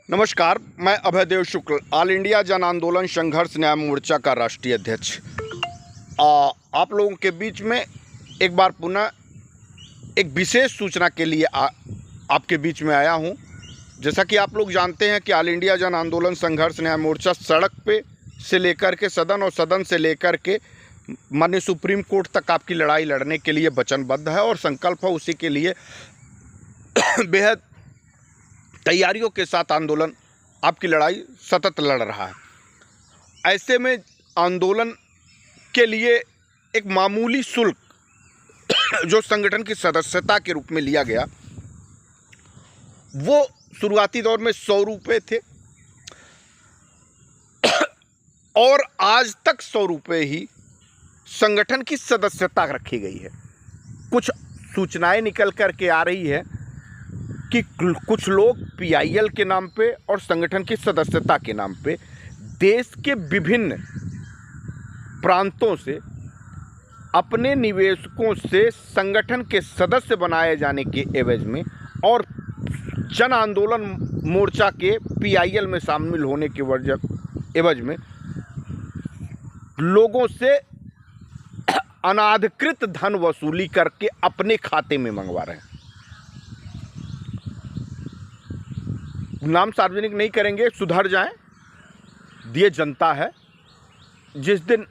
नमस्कार, मैं अभयदेव शुक्ल, all India जन आंदोलन संघर्ष न्याय मोर्चा का राष्ट्रीय अध्यक्ष। आप लोगों के बीच में एक बार पुनः एक विशेष सूचना के लिए आपके बीच में आया हूं। जैसा कि आप लोग जानते हैं कि ऑल इंडिया जन आंदोलन संघर्ष न्याय मोर्चा सड़क पे से लेकर के सदन और सदन से लेकर के माननीय सुप्रीम कोर्ट तक आपकी लड़ाई लड़ने के लिए वचनबद्ध है और संकल्प है उसी के लिए बेहद तैयारियों के साथ आंदोलन आपकी लड़ाई सतत लड़ रहा है। ऐसे में आंदोलन के लिए एक मामूली शुल्क जो संगठन की सदस्यता के रूप में लिया गया, वो शुरुआती दौर में 100 रुपये थे और आज तक 100 रुपये ही संगठन की सदस्यता रखी गई है। कुछ सूचनाएं निकल कर के आ रही है कि कुछ लोग पीआईएल के नाम पे और संगठन की सदस्यता के नाम पे देश के विभिन्न प्रांतों से अपने निवेशकों से संगठन के सदस्य बनाए जाने के एवज में और जन आंदोलन मोर्चा के पीआईएल में शामिल होने के एवज में लोगों से अनाधिकृत धन वसूली करके अपने खाते में मंगवा रहे हैं। नाम सार्वजनिक नहीं करेंगे, सुधर जाएं। ये जनता है। जिस दिन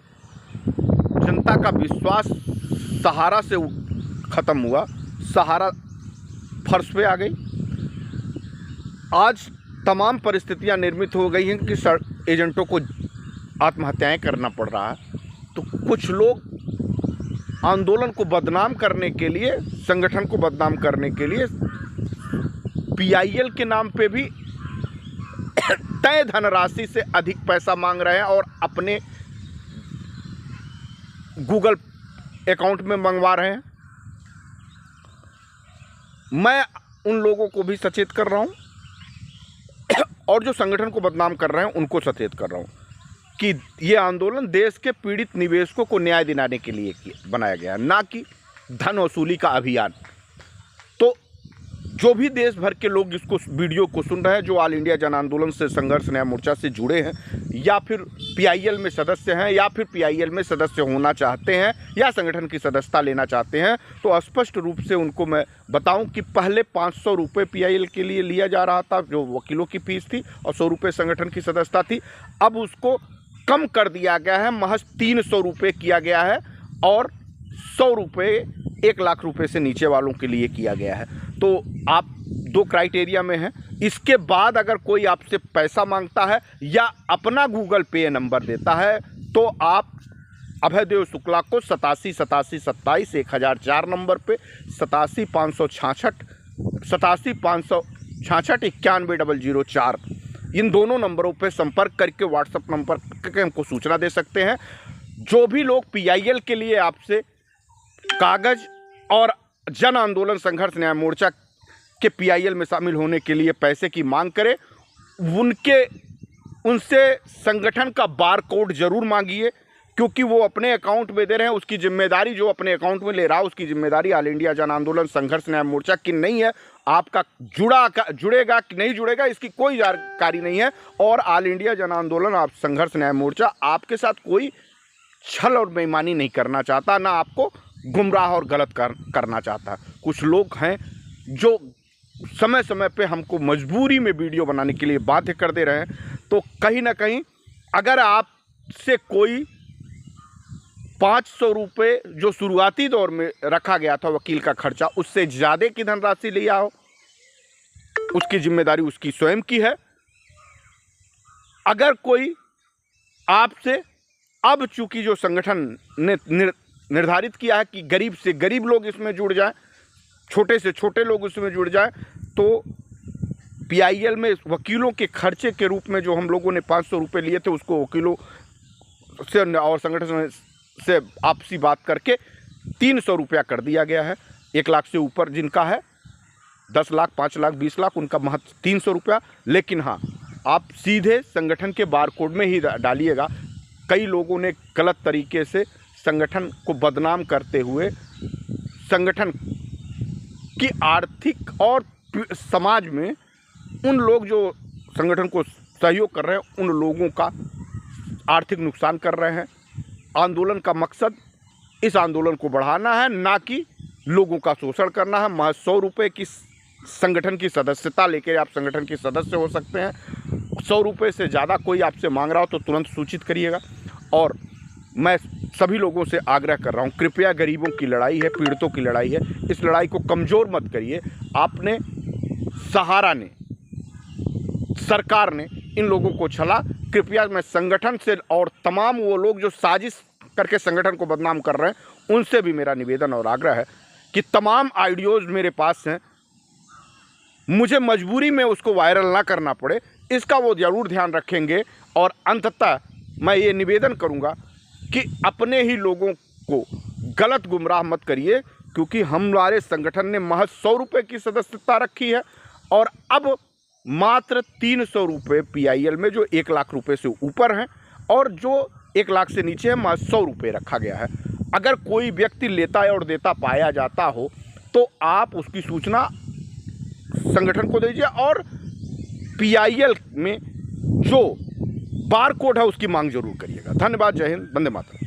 जनता का विश्वास सहारा से ख़त्म हुआ, सहारा फर्श पे आ गई। आज तमाम परिस्थितियां निर्मित हो गई हैं कि एजेंटों को आत्महत्याएं करना पड़ रहा है। तो कुछ लोग आंदोलन को बदनाम करने के लिए, संगठन को बदनाम करने के लिए पीआईएल के नाम पे भी तय धनराशि से अधिक पैसा मांग रहे हैं और अपने गूगल अकाउंट में मंगवा रहे हैं। मैं उन लोगों को भी सचेत कर रहा हूं और जो संगठन को बदनाम कर रहे हैं उनको सचेत कर रहा हूं कि ये आंदोलन देश के पीड़ित निवेशकों को न्याय दिलाने के लिए बनाया गया, ना कि धन वसूली का अभियान। तो जो भी देश भर के लोग इसको वीडियो को सुन रहे हैं, जो ऑल इंडिया जन आंदोलन से संघर्ष न्याय मोर्चा से जुड़े हैं या फिर पीआईएल में सदस्य हैं या फिर पीआईएल में सदस्य होना चाहते हैं या संगठन की सदस्यता लेना चाहते हैं, तो स्पष्ट रूप से उनको मैं बताऊं कि पहले 500 रुपये पीआईएल के लिए लिया जा रहा था, जो वकीलों की फीस थी, और 100 रुपये संगठन की सदस्यता थी। अब उसको कम कर दिया गया है, महज 300 रुपये किया गया है और 100 रुपये 1 लाख रुपये से नीचे वालों के लिए किया गया है। तो आप 2 क्राइटेरिया में हैं। इसके बाद अगर कोई आपसे पैसा मांगता है या अपना गूगल पे नंबर देता है तो आप अभयदेव शुक्ला को 87 87 27 1004 नंबर पे 87 566 87 566 91 004 इन दोनों नंबरों पे संपर्क करके व्हाट्सएप नंबर करके हमको सूचना दे सकते हैं। जो भी लोग पीआईएल के लिए आपसे कागज और जन आंदोलन संघर्ष न्याय मोर्चा के पीआईएल में शामिल होने के लिए पैसे की मांग करें, उनसे संगठन का बार कोड जरूर मांगिए, क्योंकि वो अपने अकाउंट में दे रहे हैं। उसकी जिम्मेदारी, जो अपने अकाउंट में ले रहा है, उसकी जिम्मेदारी ऑल इंडिया जन आंदोलन संघर्ष न्याय मोर्चा की नहीं है। आपका जुड़ेगा कि नहीं जुड़ेगा इसकी कोई जानकारी नहीं है। और ऑल इंडिया जन आंदोलन आप संघर्ष न्याय मोर्चा आपके साथ कोई छल और बेईमानी नहीं करना चाहता, ना आपको गुमराह और गलत करना चाहता। कुछ लोग हैं जो समय समय पे हमको मजबूरी में वीडियो बनाने के लिए बाध्य कर दे रहे हैं। तो कहीं ना कहीं अगर आपसे कोई 500 रुपये जो शुरुआती दौर में रखा गया था वकील का खर्चा, उससे ज़्यादा की धनराशि लिया हो, उसकी जिम्मेदारी उसकी स्वयं की है। अगर कोई आपसे, अब चूंकि जो संगठन ने निर्धारित किया है कि गरीब से गरीब लोग इसमें जुड़ जाएं, छोटे से छोटे लोग इसमें जुड़ जाएं, तो पीआईएल में वकीलों के खर्चे के रूप में जो हम लोगों ने 500 रुपये लिए थे, उसको वकीलों से और संगठन से आपसी बात करके 300 रुपया कर दिया गया है। 1 लाख से ऊपर जिनका है, 10 लाख, 5 लाख, 20 लाख, उनका महज 300 रुपया। लेकिन हाँ, आप सीधे संगठन के बार कोड में ही डालिएगा। कई लोगों ने गलत तरीके से संगठन को बदनाम करते हुए संगठन की आर्थिक और समाज में उन लोग जो संगठन को सहयोग कर रहे हैं उन लोगों का आर्थिक नुकसान कर रहे हैं। आंदोलन का मकसद इस आंदोलन को बढ़ाना है, ना कि लोगों का शोषण करना है। महज 100 रुपये की संगठन की सदस्यता लेकर आप संगठन के सदस्य हो सकते हैं। 100 रुपये से ज़्यादा कोई आपसे मांग रहा हो तो तुरंत सूचित करिएगा। और मैं सभी लोगों से आग्रह कर रहा हूँ, कृपया गरीबों की लड़ाई है, पीड़ितों की लड़ाई है, इस लड़ाई को कमज़ोर मत करिए। आपने, सहारा ने, सरकार ने इन लोगों को छला। कृपया मैं संगठन से और तमाम वो लोग जो साजिश करके संगठन को बदनाम कर रहे हैं उनसे भी मेरा निवेदन और आग्रह है कि तमाम ऑडियोज़ मेरे पास हैं, मुझे मजबूरी में उसको वायरल ना करना पड़े, इसका वो ज़रूर ध्यान रखेंगे। और अंततः मैं ये निवेदन करूँगा कि अपने ही लोगों को गलत गुमराह मत करिए, क्योंकि हमारे संगठन ने महज 100 रुपये की सदस्यता रखी है और अब मात्र 300 रुपये PIL में, जो 1 लाख रुपये से ऊपर हैं, और जो 1 लाख से नीचे है महज 100 रुपये रखा गया है। अगर कोई व्यक्ति लेता है और देता पाया जाता हो तो आप उसकी सूचना संगठन को दीजिए और PIL में जो बार कोड है उसकी मांग जरूर करिएगा। धन्यवाद। जय हिंद। वंदे मातरम।